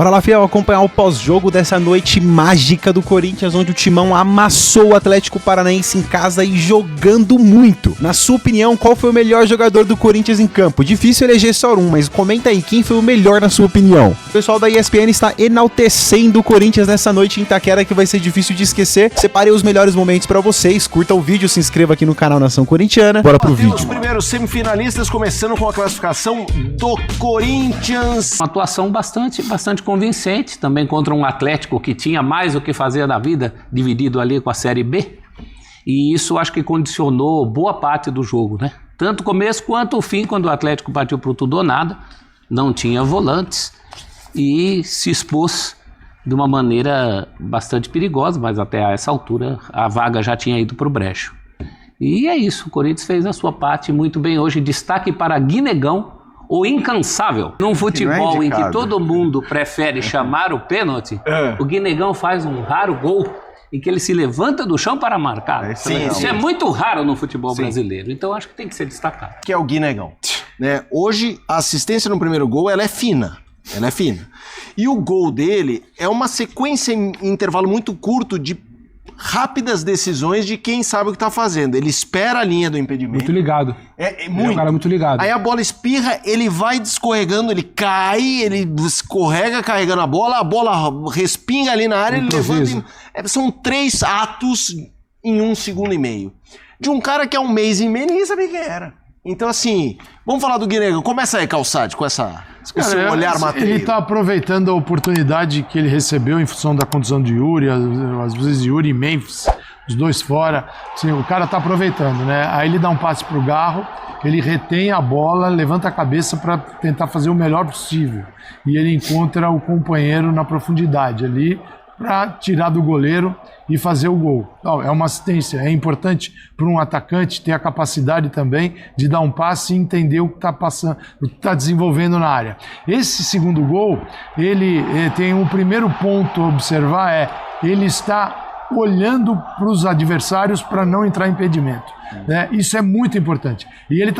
Bora lá, fiel, acompanhar o pós-jogo dessa noite mágica do Corinthians, onde o Timão amassou o Atlético Paranaense em casa e jogando muito. Na sua opinião, qual foi o melhor jogador do Corinthians em campo? Difícil eleger só um, mas comenta aí quem foi o melhor na sua opinião. O pessoal da ESPN está enaltecendo o Corinthians nessa noite em Itaquera, que vai ser difícil de esquecer. Separei os melhores momentos pra vocês. Curta o vídeo, se inscreva aqui no canal Nação Corintiana. Bora pro vídeo. Os primeiros semifinalistas, começando com a classificação do Corinthians. Uma atuação bastante convincente, também contra um Atlético que tinha mais o que fazer da vida, dividido ali com a Série B. E isso acho que condicionou boa parte do jogo, né? Tanto o começo quanto o fim, quando o Atlético partiu pro tudo ou nada, não tinha volantes e se expôs de uma maneira bastante perigosa, mas até a essa altura a vaga já tinha ido pro brecho. E é isso, o Corinthians fez a sua parte muito bem hoje. Destaque para Guinegão, o incansável. Num futebol em que todo mundo prefere chamar o pênalti, o Guinegão faz um raro gol em que ele se levanta do chão para marcar. Isso é muito raro no futebol brasileiro, então acho que tem que ser destacado. Que é o Guinegão. Né? Hoje, a assistência no primeiro gol, ela é fina. Ela é fina. E o gol dele é uma sequência em intervalo muito curto de rápidas decisões de quem sabe o que tá fazendo. Ele espera a linha do impedimento. Muito ligado. É Ele muito. é um cara muito ligado. Aí a bola espirra, ele vai escorregando, ele cai, ele escorrega carregando a bola respinga ali na área, ele levanta. São 3 atos em 1,5 segundos. De um cara que há 1 mês e meio ninguém sabia quem era. Então, assim, vamos falar do Guinegão. Começa aí, Calçade, com esse olhar matreiro. Ele tá aproveitando a oportunidade que ele recebeu em função da condição de Yuri, às vezes Yuri e Memphis, os dois fora. Assim, o cara tá aproveitando, né? Aí ele dá um passe pro Garro, ele retém a bola, levanta a cabeça para tentar fazer o melhor possível. E ele encontra o companheiro na profundidade ali para tirar do goleiro e fazer o gol. Não, é uma assistência, é importante para um atacante ter a capacidade também de dar um passe e entender o que está passando, o que está desenvolvendo na área. Esse segundo gol, ele tem um primeiro ponto a observar, ele está olhando para os adversários para não entrar em impedimento. Né? Isso é muito importante. E ele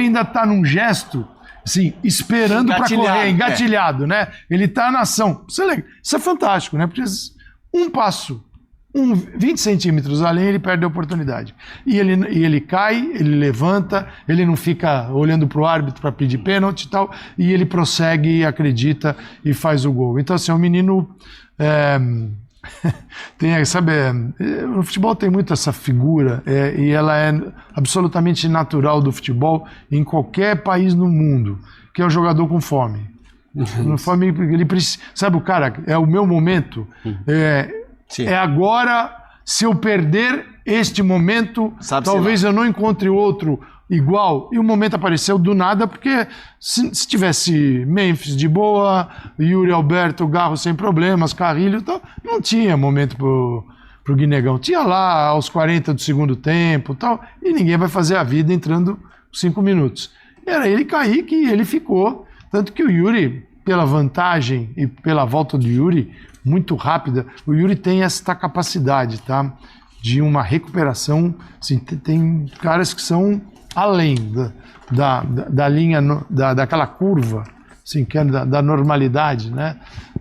ainda está num gesto assim, esperando para correr, engatilhado, né? Ele tá na ação. Isso é fantástico, né? Porque um passo, 20 centímetros além, ele perde a oportunidade. E ele cai, ele levanta, ele não fica olhando pro árbitro para pedir pênalti e tal, e ele prossegue, acredita e faz o gol. Então, assim, o menino... no futebol tem muito essa figura e ela é absolutamente natural do futebol em qualquer país no mundo, que é o jogador com fome. Fome, ele precisa, sabe, o cara, é o meu momento, é agora, se eu perder este momento, talvez eu não encontre outro igual, e o momento apareceu do nada, porque se tivesse Memphis de boa, Yuri Alberto, Garro sem problemas, Carrilho e tal, não tinha momento pro Guinegão. Tinha lá aos 40 do segundo tempo tal, e ninguém vai fazer a vida entrando 5 minutos. Era ele cair que ele ficou, tanto que o Yuri, pela vantagem e pela volta do Yuri, muito rápida, o Yuri tem esta capacidade, tá? De uma recuperação, assim, tem caras que são além da linha, daquela curva, assim, que é da normalidade, né?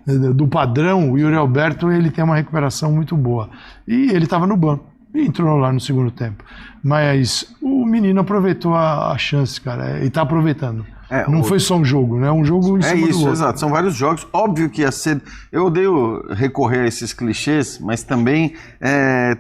Do padrão. O Yuri Alberto, ele tem uma recuperação muito boa. E ele estava no banco e entrou lá no segundo tempo. Mas o menino aproveitou a chance, cara, e está aproveitando. Não foi só um jogo, né? Um jogo em cima do outro. Exato. São vários jogos. Óbvio que ia ser... Eu odeio recorrer a esses clichês, mas também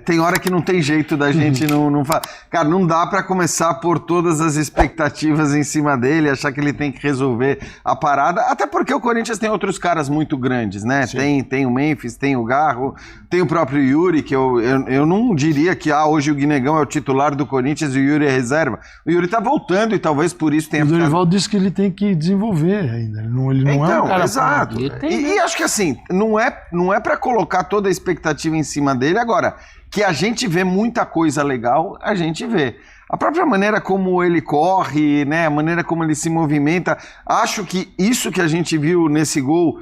tem hora que não tem jeito da gente não falar. Cara, não dá pra começar a pôr todas as expectativas em cima dele, achar que ele tem que resolver a parada, até porque o Corinthians tem outros caras muito grandes, né? Tem o Memphis, tem o Garro, tem o próprio Yuri, que eu não diria que hoje o Guinegão é o titular do Corinthians e o Yuri é reserva. O Yuri tá voltando e talvez por isso tenha... O Dorival disse que ele tem que desenvolver ainda. Ele não é um cara... Exato. E acho que assim, não é para colocar toda a expectativa em cima dele. Agora, que a gente vê muita coisa legal, a gente vê. A própria maneira como ele corre, né, a maneira como ele se movimenta, acho que isso que a gente viu nesse gol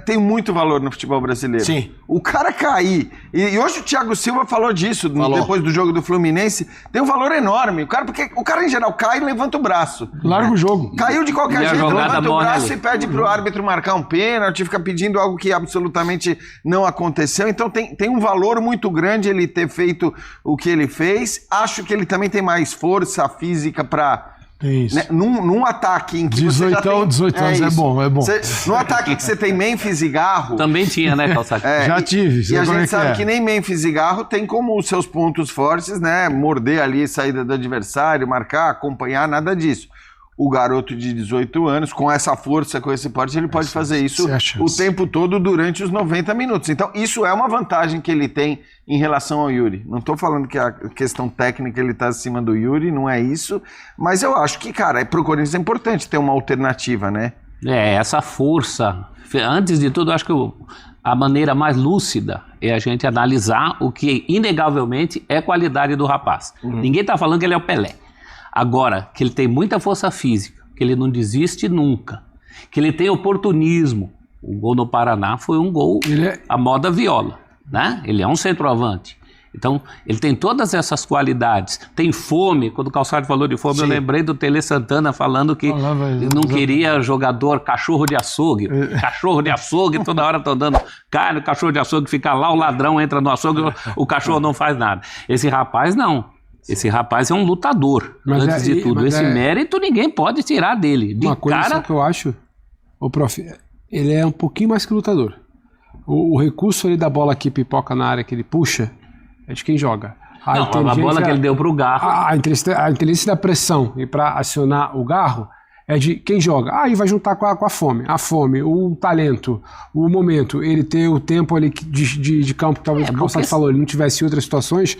tem muito valor no futebol brasileiro. Sim. O cara cair, e hoje o Thiago Silva falou disso, depois do jogo do Fluminense, tem um valor enorme. Porque o cara, em geral, cai e levanta o braço. Larga o jogo. Caiu de qualquer jeito, levanta o braço ali. e pede pro árbitro marcar um pênalti, fica pedindo algo que absolutamente não aconteceu. Então tem um valor muito grande ele ter feito o que ele fez. Acho que ele também tem mais força física para... Isso. Né? Num ataque em que 18 você já tem... 18 anos, é bom. Num ataque que você tem Memphis e Garro... Também tinha, né, Calçado? Já tive. E a gente sabe que nem Memphis e Garro tem como os seus pontos fortes, né? Morder ali, saída do adversário, marcar, acompanhar, nada disso. O garoto de 18 anos, com essa força, com esse porte, ele pode fazer isso o tempo todo durante os 90 minutos. Então, isso é uma vantagem que ele tem em relação ao Yuri. Não estou falando que a questão técnica ele está acima do Yuri, não é isso. Mas eu acho que, cara, pro Corinthians é importante ter uma alternativa, né? Essa força. Antes de tudo, eu acho que a maneira mais lúcida é a gente analisar o que, inegavelmente, é qualidade do rapaz. Ninguém está falando que ele é o Pelé. Agora, que ele tem muita força física, que ele não desiste nunca, que ele tem oportunismo. O gol no Paraná foi um gol à moda Viola, né? Ele é um centroavante. Então, ele tem todas essas qualidades. Tem fome. Quando o Calçado falou de fome, eu lembrei do Tele Santana falando que não queria jogador cachorro de açougue. Cachorro de açougue, toda hora estão dando carne, o cachorro de açougue fica lá, o ladrão entra no açougue, o cachorro não faz nada. Esse rapaz, não. Esse rapaz é um lutador, antes de tudo. Esse mérito ninguém pode tirar dele. Uma coisa só que eu acho, prof, ele é um pouquinho mais que lutador. O recurso ali da bola que pipoca na área que ele puxa é de quem joga. A bola que ele deu pro Garro. A inteligência da pressão e para acionar o Garro é de quem joga. Aí vai juntar com a fome. A fome, o talento, o momento, ele ter o tempo ali de campo que talvez o Calçado falou, ele não tivesse em outras situações,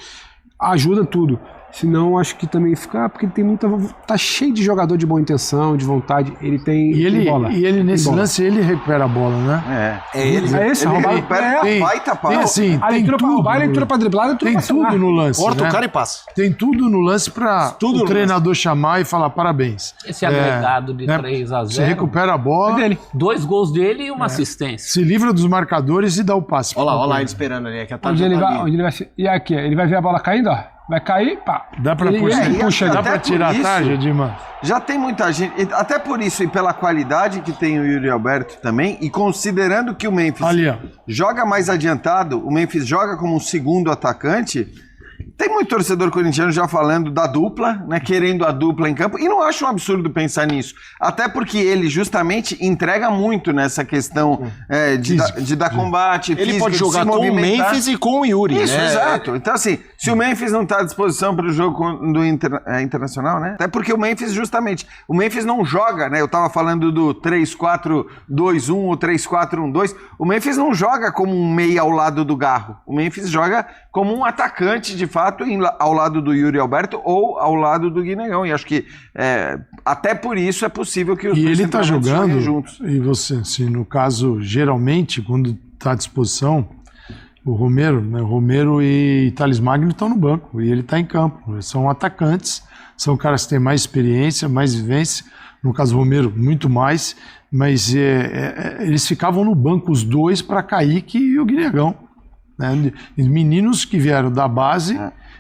ajuda tudo. Senão, acho que também fica... Porque ele tem muita... Tá cheio de jogador de boa intenção, de vontade. Ele tem bola. E ele, nesse lance, ele recupera a bola, né? Ele recupera baita passe. Tem assim, tem tudo. Ele entrou pra driblar, ele tem tudo no lance. Corta né? o cara e passa. Tem tudo no lance pra o treinador chamar e falar parabéns. Esse agregado de 3-0. Você recupera a bola. 2 gols dele e uma assistência. Se livra dos marcadores e dá o passe. Olha lá ele esperando ali. Onde ele vai... E aqui, ele vai ver a bola caindo, ó. Vai cair, pá. Dá pra dá pra tirar a tarja, Dima? Já tem muita gente, até por isso e pela qualidade que tem o Yuri Alberto também, e considerando que o Memphis joga mais adiantado, o Memphis joga como um segundo atacante, tem muito torcedor corintiano já falando da dupla, né, querendo a dupla em campo, e não acho um absurdo pensar nisso, até porque ele justamente entrega muito nessa questão de dar combate, ele físico, pode jogar com o Memphis e com o Yuri, isso, né? Exato. Então assim, se o Memphis não está à disposição para o jogo do Internacional, né, até porque o Memphis justamente, o Memphis não joga, né, eu tava falando do 3-4-2-1 ou 3-4-1-2, o Memphis não joga como um meia ao lado do Garro, o Memphis joga como um atacante de fato ao lado do Yuri Alberto ou ao lado do Guinegão. E acho que até por isso é possível que os dois ele está jogando juntos. E você, assim, no caso, geralmente, quando está à disposição, o Romero, né, Romero e Thales Magno estão no banco e ele está em campo. Eles são atacantes, são caras que têm mais experiência, mais vivência. No caso do Romero, muito mais. Mas eles ficavam no banco, os dois, para Kaique e o Guinegão. Né? Meninos que vieram da base,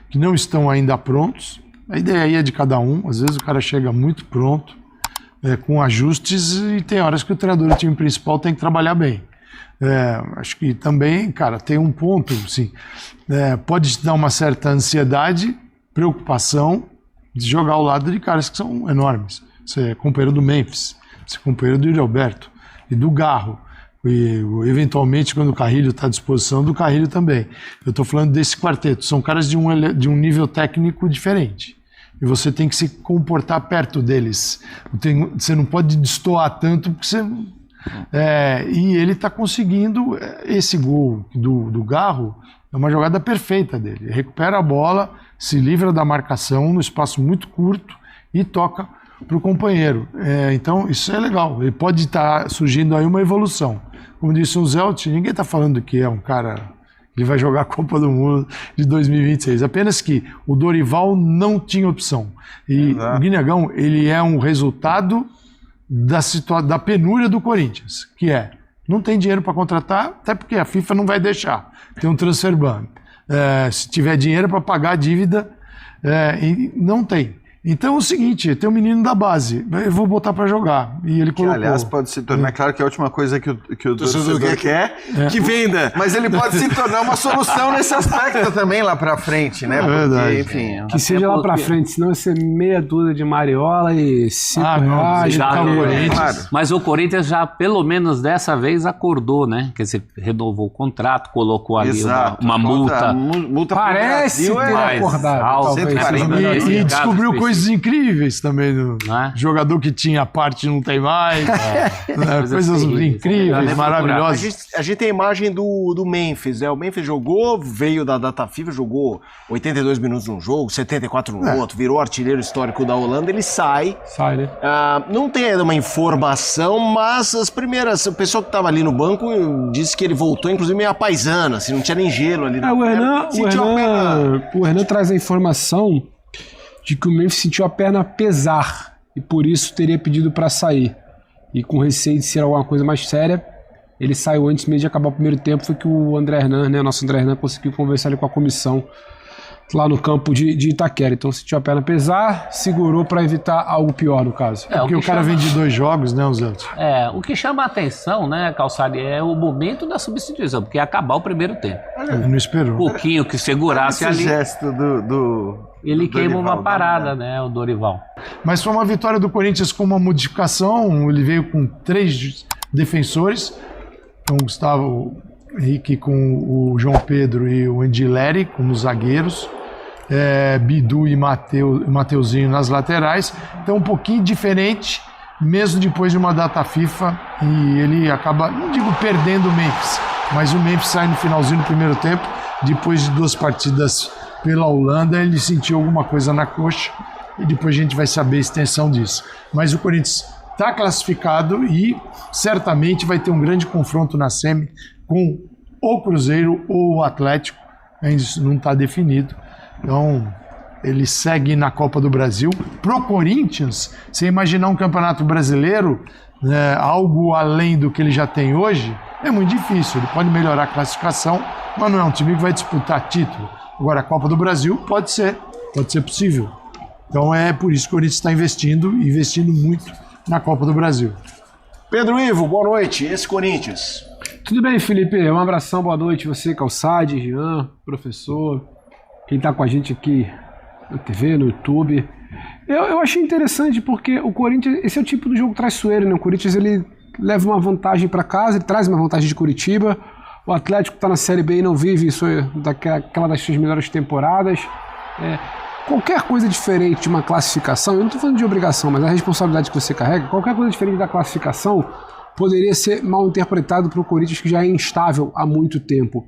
que não estão ainda prontos. A ideia aí é de cada um. Às vezes o cara chega muito pronto, com ajustes, e tem horas que o treinador do time principal tem que trabalhar bem. Acho que também, cara, tem um ponto, assim, pode te dar uma certa ansiedade, preocupação de jogar ao lado de caras que são enormes. Você é companheiro do Memphis, você é companheiro do Yuri Alberto e do Garro. E, eventualmente, quando o Carrilho está à disposição, do Carrilho também. Eu estou falando desse quarteto. São caras de um nível técnico diferente. E você tem que se comportar perto deles. Você não pode destoar tanto, porque você... e ele está conseguindo esse gol do Garro, é uma jogada perfeita dele. Ele recupera a bola, se livra da marcação no espaço muito curto e toca para o companheiro. Então, isso é legal. Ele pode estar surgindo aí uma evolução. Como disse o Zelt, ninguém está falando que é um cara... Ele vai jogar a Copa do Mundo de 2026. Apenas que o Dorival não tinha opção. E o Guinegão, ele é um resultado da penúria do Corinthians, que é Não tem dinheiro para contratar, até porque a FIFA não vai deixar. Tem um transfer ban. Se tiver dinheiro para pagar a dívida, e não tem. Então é o seguinte, tem um menino da base, eu vou botar para jogar. E ele colocou. Que, aliás, pode se tornar, claro que a última coisa que o torcedor quer que venda. Mas ele pode se tornar uma solução nesse aspecto também lá pra frente, né? Porque, verdade. enfim... Que seja lá pra frente, senão vai ser meia dúzia de Mariola e 5 reais. já tá não, o Claro. Corinthians. Mas o Corinthians já, pelo menos dessa vez, acordou, né? Quer dizer, renovou o contrato, colocou ali Exato. uma multa. Multa pro Parece Brasil ter mais acordado, alto, talvez. 140 E descobriu casos coisas incríveis também. Né? Jogador que tinha parte não tem mais. Coisas terríveis. incríveis, maravilhosas. A gente tem a imagem do Memphis, né? O Memphis jogou, veio da data FIFA, jogou 82 minutos num jogo, 74 no outro, virou artilheiro histórico da Holanda, ele sai. Sai, né? Não tem ainda uma informação, mas as primeiras, o pessoal que estava ali no banco disse que ele voltou, inclusive meio apaisana, assim, não tinha nem gelo ali. O Hernan traz a informação de que o Memphis sentiu a perna pesar e por isso teria pedido para sair. E com receio de ser alguma coisa mais séria, ele saiu antes mesmo de acabar o primeiro tempo. Foi que o André Hernan, né, nosso André Hernan, conseguiu conversar ali com a comissão lá no campo de Itaquera. Então sentiu a perna pesar, segurou para evitar algo pior no caso. Porque o cara vem de 2 jogos, né, os outros? O que chama a atenção, né, Calçade, é o momento da substituição, porque ia acabar o primeiro tempo. Ele não esperou. Um pouquinho que segurasse Esse ali, gesto ele queima Dorival, uma parada, né, o Dorival. Mas foi uma vitória do Corinthians com uma modificação. Ele veio com 3 defensores. Então, o Gustavo Henrique com o João Pedro e o Andileri como zagueiros. Bidu e Mateuzinho nas laterais. Então, um pouquinho diferente, mesmo depois de uma data FIFA. E ele acaba, não digo perdendo o Memphis, mas o Memphis sai no finalzinho do primeiro tempo. Depois de 2 partidas pela Holanda, ele sentiu alguma coisa na coxa e depois a gente vai saber a extensão disso. Mas o Corinthians está classificado e certamente vai ter um grande confronto na semi com o Cruzeiro ou o Atlético, ainda isso não está definido. Então, ele segue na Copa do Brasil. Pro Corinthians, você imaginar um campeonato brasileiro, algo além do que ele já tem hoje, é muito difícil. Ele pode melhorar a classificação, mas não é um time que vai disputar título. Agora, a Copa do Brasil pode ser possível. Então é por isso que o Corinthians está investindo muito na Copa do Brasil. Pedro Ivo, boa noite. Esse Corinthians. Tudo bem, Felipe? Um abração, boa noite. Você, Calçade, Jean, professor, quem está com a gente aqui na TV, no YouTube. Eu achei interessante porque o Corinthians, esse é o tipo do jogo traiçoeiro, né? O Corinthians, ele leva uma vantagem para casa, ele traz uma vantagem de Curitiba. O Atlético está na Série B e não vive isso daquela das suas melhores temporadas. Qualquer coisa diferente de uma classificação, eu não estou falando de obrigação, mas a responsabilidade que você carrega, qualquer coisa diferente da classificação poderia ser mal interpretado para o Corinthians, que já é instável há muito tempo.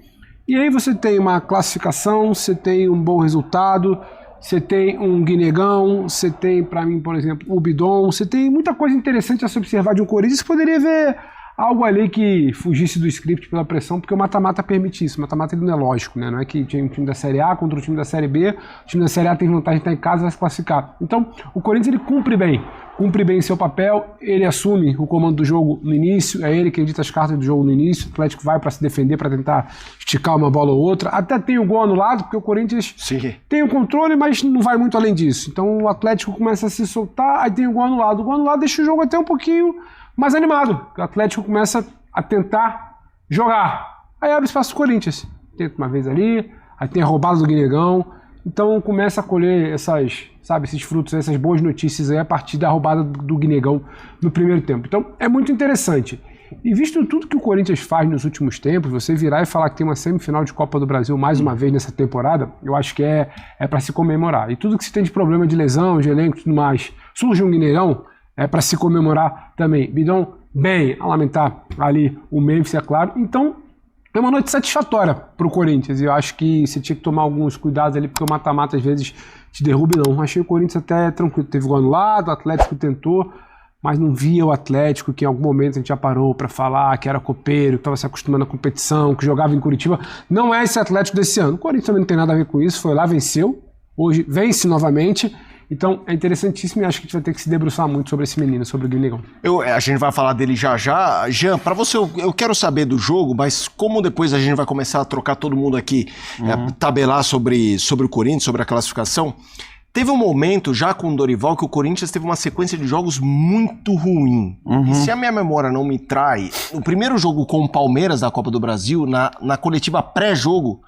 E aí você tem uma classificação, você tem um bom resultado, você tem um Guinegão, você tem, para mim, por exemplo, o Bidon, você tem muita coisa interessante a se observar de um Corinthians que poderia ver algo ali que fugisse do script pela pressão, porque o mata-mata permite isso. O mata-mata não é lógico, né? Não é que tinha um time da Série A contra o time da Série B, o time da Série A tem vantagem de estar em casa e vai se classificar. Então, o Corinthians, ele cumpre bem seu papel, ele assume o comando do jogo no início, é ele que edita as cartas do jogo no início, o Atlético vai para se defender, para tentar esticar uma bola ou outra, até tem o gol anulado, porque o Corinthians tem o controle, mas não vai muito além disso. Então, o Atlético começa a se soltar, aí tem o gol anulado. O gol anulado deixa o jogo até um pouquinho mais animado. O Atlético começa a tentar jogar. Aí abre espaço do Corinthians. Tenta uma vez ali, aí tem a roubada do Guinegão. Então começa a colher esses frutos, essas boas notícias aí a partir da roubada do Guinegão no primeiro tempo. Então é muito interessante. E visto tudo que o Corinthians faz nos últimos tempos, você virar e falar que tem uma semifinal de Copa do Brasil mais uma vez nessa temporada, eu acho que é para se comemorar. E tudo que se tem de problema de lesão, de elenco e tudo mais, surge um Guinegão, é para se comemorar também. Bidon, bem, a lamentar ali o Memphis, é claro. Então, é uma noite satisfatória para o Corinthians. E eu acho que você tinha que tomar alguns cuidados ali, porque o mata-mata às vezes te derruba, não. Achei o Corinthians até tranquilo. Teve gol anulado, o Atlético tentou, mas não via o Atlético, que em algum momento a gente já parou para falar que era copeiro, que estava se acostumando à competição, que jogava em Curitiba. Não é esse Atlético desse ano. O Corinthians também não tem nada a ver com isso. Foi lá, venceu. Hoje vence novamente. Então é interessantíssimo e acho que a gente vai ter que se debruçar muito sobre esse menino, sobre o Guinegão. A gente vai falar dele já já. Jean, pra você, eu quero saber do jogo, mas como depois a gente vai começar a trocar todo mundo aqui, tabelar sobre o Corinthians, sobre a classificação, teve um momento já com o Dorival que o Corinthians teve uma sequência de jogos muito ruim. E se a minha memória não me trai, o primeiro jogo com o Palmeiras da Copa do Brasil, na coletiva pré-jogo,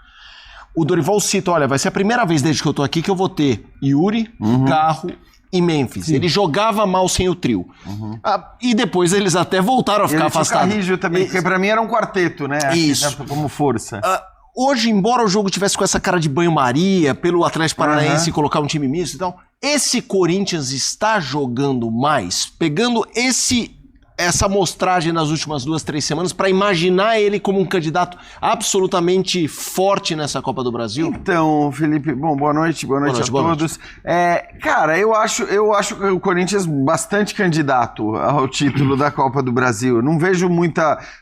o Dorival cita, olha, vai ser a primeira vez desde que eu tô aqui que eu vou ter Yuri, Garro e Memphis. Sim. Ele jogava mal sem o trio. E depois eles até voltaram a ficar afastados. Carrijo também, porque pra mim era um quarteto, né? Isso. Como força. Hoje, embora o jogo tivesse com essa cara de banho-maria, pelo Atlético Paranaense colocar um time misto e tal, esse Corinthians está jogando mais, pegando essa amostragem nas últimas 2-3 semanas para imaginar ele como um candidato absolutamente forte nessa Copa do Brasil? Então, Felipe, bom, boa noite a todos. Cara, eu acho o Corinthians bastante candidato ao título da Copa do Brasil. Não vejo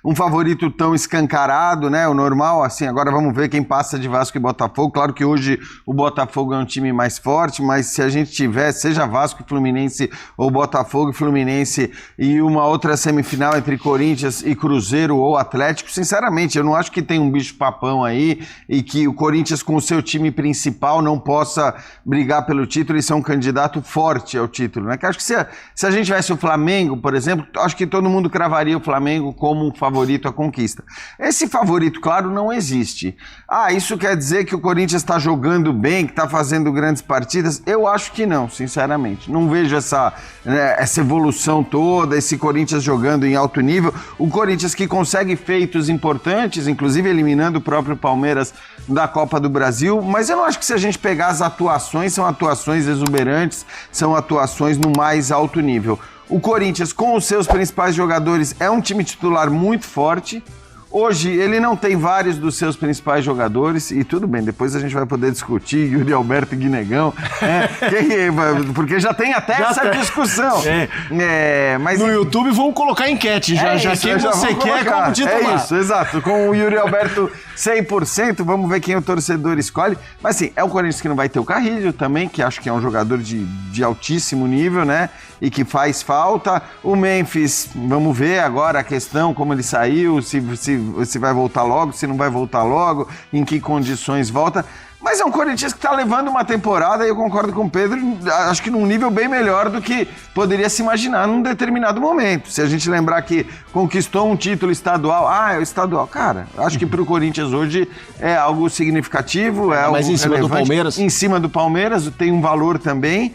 um favorito tão escancarado, né? O normal, assim, agora vamos ver quem passa de Vasco e Botafogo. Claro que hoje o Botafogo é um time mais forte, mas se a gente tiver, seja Vasco e Fluminense ou Botafogo e Fluminense e uma outra semifinal entre Corinthians e Cruzeiro ou Atlético, sinceramente, eu não acho que tem um bicho-papão aí e que o Corinthians com o seu time principal não possa brigar pelo título e ser um candidato forte ao título, né? Que acho que se a gente tivesse o Flamengo, por exemplo, acho que todo mundo cravaria o Flamengo como um favorito à conquista. Esse favorito, claro, não existe. Isso quer dizer que o Corinthians está jogando bem, que está fazendo grandes partidas? Eu acho que não, sinceramente. Não vejo essa evolução toda, esse Corinthians jogando em alto nível, o Corinthians que consegue feitos importantes, inclusive eliminando o próprio Palmeiras da Copa do Brasil, mas eu não acho que se a gente pegar as atuações, são atuações exuberantes, são atuações no mais alto nível. O Corinthians, com os seus principais jogadores, é um time titular muito forte. Hoje, ele não tem vários dos seus principais jogadores, e tudo bem, depois a gente vai poder discutir Yuri Alberto e Guinegão, porque já tem até essa discussão. Mas no YouTube vamos colocar enquete, quem você quer como titular. É isso, exato, com o Yuri Alberto 100%, vamos ver quem o torcedor escolhe. Mas assim, é o Corinthians que não vai ter o Carrilho também, que acho que é um jogador de altíssimo nível, né? E que faz falta. O Memphis, vamos ver agora a questão, como ele saiu, se vai voltar logo, se não vai voltar logo, em que condições volta. Mas é um Corinthians que está levando uma temporada, e eu concordo com o Pedro, acho que num nível bem melhor do que poderia se imaginar num determinado momento. Se a gente lembrar que conquistou um título estadual, é o estadual. Cara, acho que para o Corinthians hoje é algo significativo, é algo mas em cima relevante. Do Palmeiras? Em cima do Palmeiras, tem um valor também.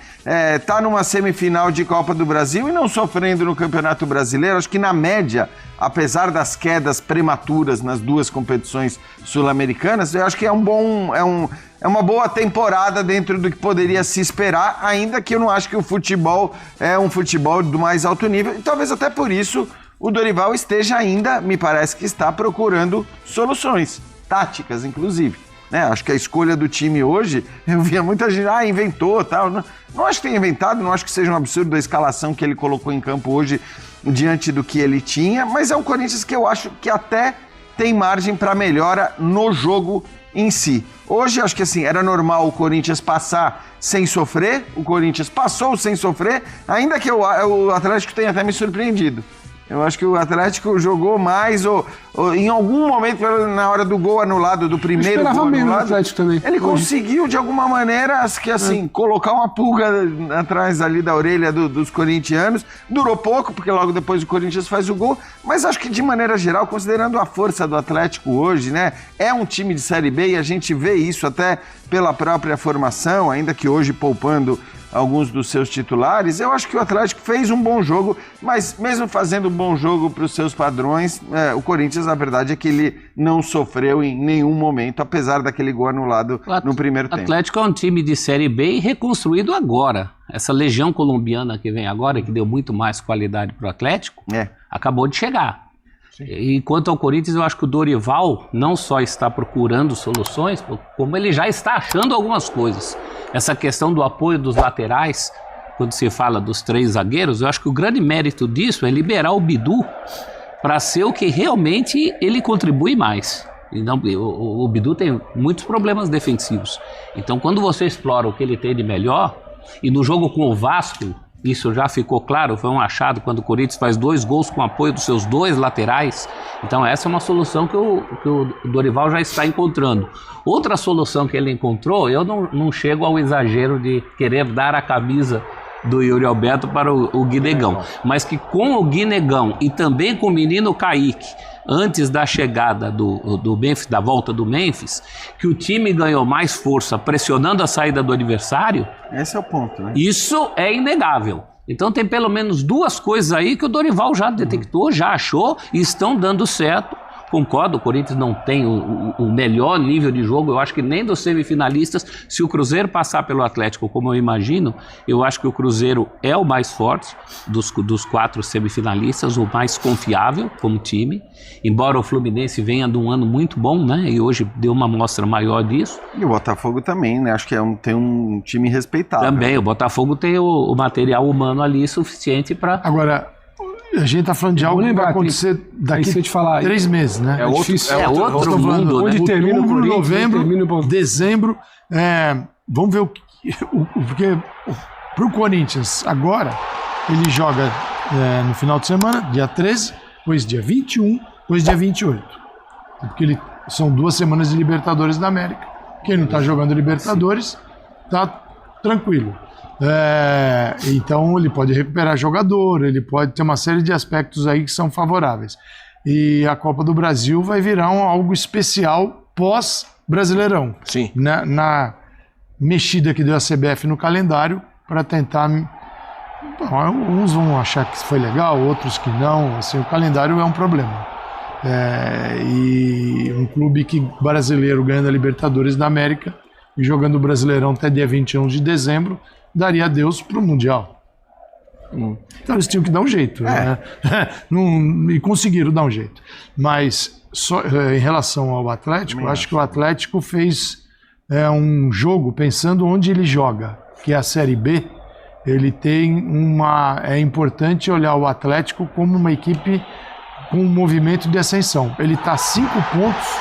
Tá numa semifinal de Copa do Brasil e não sofrendo no Campeonato Brasileiro. Acho que na média, apesar das quedas prematuras nas duas competições sul-americanas, eu acho que é uma boa temporada dentro do que poderia se esperar, ainda que eu não acho que o futebol é um futebol do mais alto nível, e talvez até por isso o Dorival esteja ainda, me parece que está procurando soluções, táticas inclusive. Acho que a escolha do time hoje, eu via muita gente, inventou, tal. Não acho que tenha inventado, não acho que seja um absurdo a escalação que ele colocou em campo hoje diante do que ele tinha, mas é um Corinthians que eu acho que até tem margem para melhora no jogo em si. Hoje, acho que assim, era normal o Corinthians passar sem sofrer, o Corinthians passou sem sofrer, ainda que o Atlético tenha até me surpreendido. Eu acho que o Atlético jogou mais, ou em algum momento, na hora do gol anulado, do primeiro gol anulado, também. ele conseguiu, de alguma maneira, colocar uma pulga atrás ali da orelha dos corintianos. Durou pouco, porque logo depois o Corinthians faz o gol, mas acho que, de maneira geral, considerando a força do Atlético hoje, né, é um time de Série B e a gente vê isso até pela própria formação, ainda que hoje poupando alguns dos seus titulares. Eu acho que o Atlético fez um bom jogo, mas mesmo fazendo um bom jogo para os seus padrões, o Corinthians, na verdade, é que ele não sofreu em nenhum momento, apesar daquele gol anulado no primeiro tempo. O Atlético é um time de Série B e reconstruído agora. Essa legião colombiana que vem agora, que deu muito mais qualidade para o Atlético, acabou de chegar. E quanto ao Corinthians, eu acho que o Dorival não só está procurando soluções, como ele já está achando algumas coisas. Essa questão do apoio dos laterais, quando se fala dos 3 zagueiros, eu acho que o grande mérito disso é liberar o Bidu para ser o que realmente ele contribui mais. Então, o Bidu tem muitos problemas defensivos. Então, quando você explora o que ele tem de melhor, E no jogo com o Vasco, isso já ficou claro, foi um achado quando o Corinthians faz 2 gols com apoio dos seus 2 laterais. Então essa é uma solução que o Dorival já está encontrando. Outra solução que ele encontrou, eu não chego ao exagero de querer dar a camisa do Yuri Alberto para o Guinegão, mas que com o Guinegão e também com o menino Kaique, antes da chegada do Memphis, da volta do Memphis, que o time ganhou mais força pressionando a saída do adversário. Esse é o ponto, né? Isso é inegável. Então tem pelo menos 2 coisas aí que o Dorival já detectou, já achou e estão dando certo. Concordo, o Corinthians não tem o melhor nível de jogo, eu acho que nem dos semifinalistas. Se o Cruzeiro passar pelo Atlético, como eu imagino, eu acho que o Cruzeiro é o mais forte dos 4 semifinalistas, o mais confiável como time, embora o Fluminense venha de um ano muito bom, né, e hoje deu uma amostra maior disso. E o Botafogo também, né, acho que tem um time respeitável. Também, o Botafogo tem o material humano ali suficiente para... Agora, a gente tá falando de algo que vai acontecer daqui 3 meses, né? É difícil. É outro mundo, né? Onde termina o Outubro, Corinthians, novembro, dezembro. Vamos ver porque pro Corinthians agora, ele joga no final de semana, dia 13, depois dia 21, depois dia 28. Porque são 2 semanas de Libertadores da América. Quem não tá jogando Libertadores, tá tranquilo. Então ele pode recuperar jogador, ele pode ter uma série de aspectos aí que são favoráveis. E a Copa do Brasil vai virar algo especial pós-Brasileirão. Sim. Na mexida que deu a CBF no calendário para tentar... uns vão achar que foi legal, outros que não. Assim, o calendário é um problema. E um clube brasileiro ganhando a Libertadores da América e jogando o Brasileirão até dia 21 de dezembro, daria adeus para o Mundial. Então eles tinham que dar um jeito. Né? E conseguiram dar um jeito. Mas em relação ao Atlético, eu acho que o Atlético fez um jogo pensando onde ele joga, que é a Série B. Ele tem é importante olhar o Atlético como uma equipe com um movimento de ascensão. Ele está 5 pontos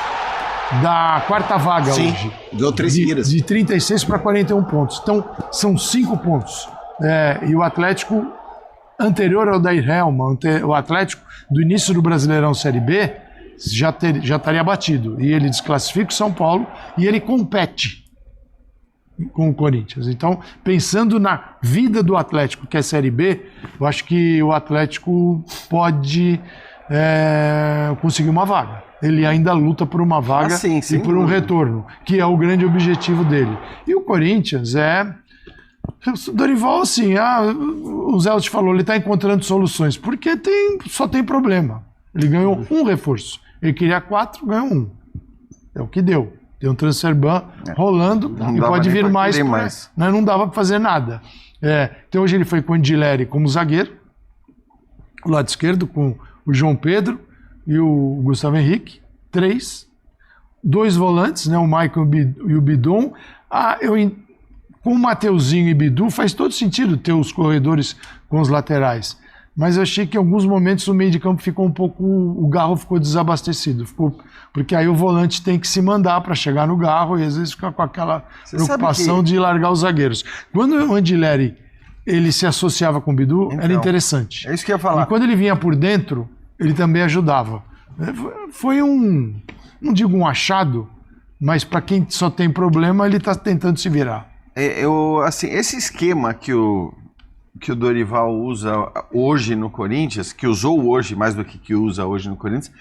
da 4ª vaga. Sim, hoje. deu 3 seguidas. De 36 para 41 pontos. Então, são 5 pontos. E o Atlético, anterior ao Dair Helman, o Atlético do início do Brasileirão Série B, já estaria batido. E ele desclassifica o São Paulo e ele compete com o Corinthians. Então, pensando na vida do Atlético, que é Série B, eu acho que o Atlético pode conseguir uma vaga. Ele ainda luta por uma vaga e por um retorno, que é o grande objetivo dele. E o Corinthians o Dorival, assim, o Zé te falou, ele está encontrando soluções, porque só tem problema. Ele ganhou um reforço. Ele queria 4, ganhou 1. É o que deu. Tem um transfer ban rolando e pode vir mais. Não dava para fazer nada. Então hoje ele foi com o Andileri como zagueiro, o lado esquerdo com o João Pedro e o Gustavo Henrique, 3. 2 volantes, né, o Michael e o Bidon. Com o Mateuzinho e Bidu faz todo sentido ter os corredores com os laterais. Mas eu achei que em alguns momentos o meio de campo ficou um pouco... O Garro ficou desabastecido. Porque aí o volante tem que se mandar para chegar no Garro e às vezes fica com aquela preocupação de largar os zagueiros. Quando o Andileri ele se associava com o Bidu, era interessante. É isso que eu ia falar. E quando ele vinha por dentro, ele também ajudava. Foi não digo um achado, mas para quem só tem problema, ele está tentando se virar. Assim, esse esquema que o Dorival usa hoje no Corinthians, que usou hoje mais do que usa hoje no Corinthians,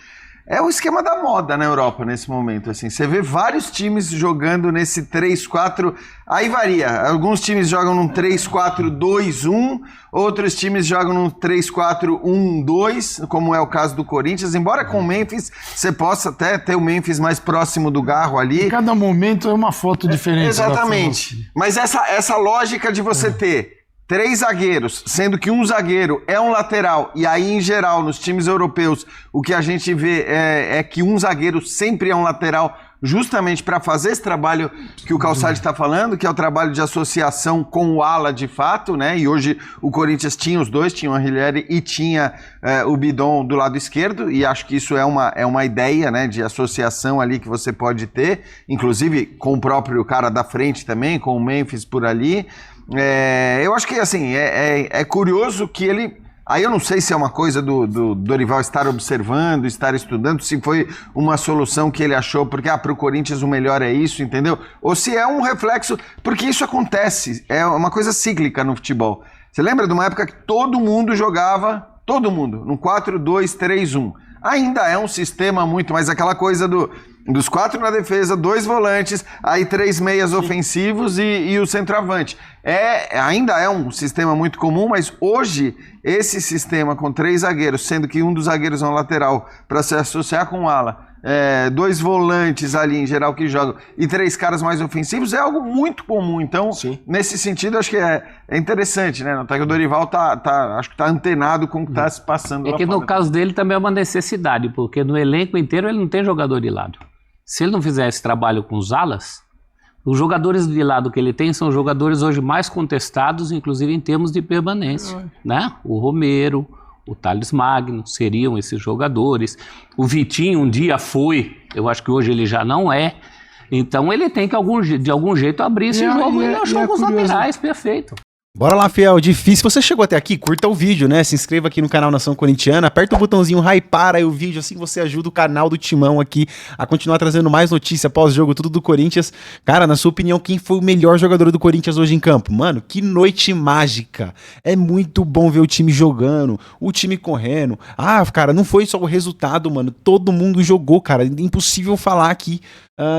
é o esquema da moda na Europa nesse momento. Assim, você vê vários times jogando nesse 3-4, aí varia. Alguns times jogam num 3-4-2-1, outros times jogam num 3-4-1-2, como é o caso do Corinthians. Embora com o Memphis, você possa até ter o Memphis mais próximo do Garro ali. Em cada momento é uma foto diferente. Exatamente. Mas essa lógica de você ter 3 zagueiros, sendo que um zagueiro é um lateral, e aí, em geral, nos times europeus, o que a gente vê é que um zagueiro sempre é um lateral, justamente para fazer esse trabalho que o Calçade está falando, que é o trabalho de associação com o ala de fato, né? E hoje o Corinthians tinha os dois, tinha o Anrileri e tinha o Bidon do lado esquerdo, e acho que isso é uma ideia, né, de associação ali que você pode ter, inclusive com o próprio cara da frente também, com o Memphis por ali. Eu acho que, assim, é curioso que ele... Aí eu não sei se é uma coisa do Dorival estar observando, estar estudando, se foi uma solução que ele achou, porque para o Corinthians o melhor é isso, entendeu? Ou se é um reflexo, porque isso acontece, é uma coisa cíclica no futebol. Você lembra de uma época que todo mundo jogava, todo mundo, no 4-2-3-1. Ainda é um sistema muito, mas aquela coisa dos 4 na defesa, 2 volantes, aí 3 meias ofensivos e o centroavante. Ainda é um sistema muito comum, mas hoje esse sistema com 3 zagueiros, sendo que um dos zagueiros é um lateral para se associar com o ala, 2 volantes ali em geral que jogam e 3 caras mais ofensivos, é algo muito comum. Então, nesse sentido, acho que é interessante, né? Até que o Dorival acho que tá antenado com o que está se passando lá que fora. no caso dele também é uma necessidade, porque no elenco inteiro ele não tem jogador de lado. Se ele não fizer esse trabalho com os alas, os jogadores de lado que ele tem são jogadores hoje mais contestados, inclusive em termos de permanência, né? O Romero, o Thales Magno seriam esses jogadores. O Vitinho um dia foi, eu acho que hoje ele já não é. Então ele tem que de algum jeito abrir esse jogo e ele achou os laterais, perfeito. Bora lá, fiel, difícil. Você chegou até aqui, curta o vídeo, né? Se inscreva aqui no canal Nação Corintiana, aperta o botãozinho hypar aí o vídeo, assim você ajuda o canal do Timão aqui a continuar trazendo mais notícia pós-jogo, tudo do Corinthians. Cara, na sua opinião, quem foi o melhor jogador do Corinthians hoje em campo? Mano, que noite mágica. É muito bom ver o time jogando, o time correndo. Ah, cara, não foi só o resultado, mano. Todo mundo jogou, cara. Impossível falar aqui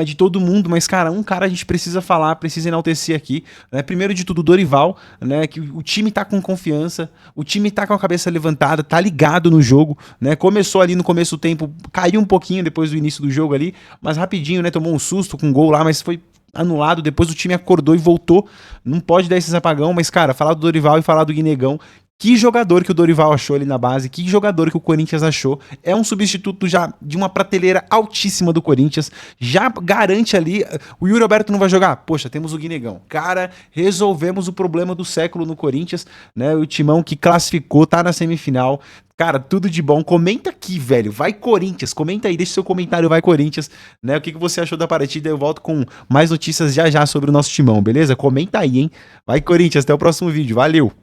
de todo mundo, mas, cara, um cara a gente precisa falar, precisa enaltecer aqui, né? Primeiro de tudo, o Dorival, né? Que o time tá com confiança, o time tá com a cabeça levantada, tá ligado no jogo, né? Começou ali no começo do tempo, caiu um pouquinho depois do início do jogo ali, mas rapidinho, né? Tomou um susto com um gol lá, mas foi anulado, depois o time acordou e voltou. Não pode dar esses apagão, mas, cara, falar do Dorival e falar do Guinegão, que jogador que o Dorival achou ali na base, que jogador que o Corinthians achou. É um substituto já de uma prateleira altíssima do Corinthians, já garante ali, o Yuri Alberto não vai jogar? Poxa, temos o Guinegão. Cara, resolvemos o problema do século no Corinthians, né? O Timão que classificou, tá na semifinal. Cara, tudo de bom. Comenta aqui, velho. Vai Corinthians. Comenta aí, deixa seu comentário, vai Corinthians, né? O que você achou da partida? Eu volto com mais notícias já sobre o nosso Timão, beleza? Comenta aí, hein? Vai Corinthians, até o próximo vídeo. Valeu!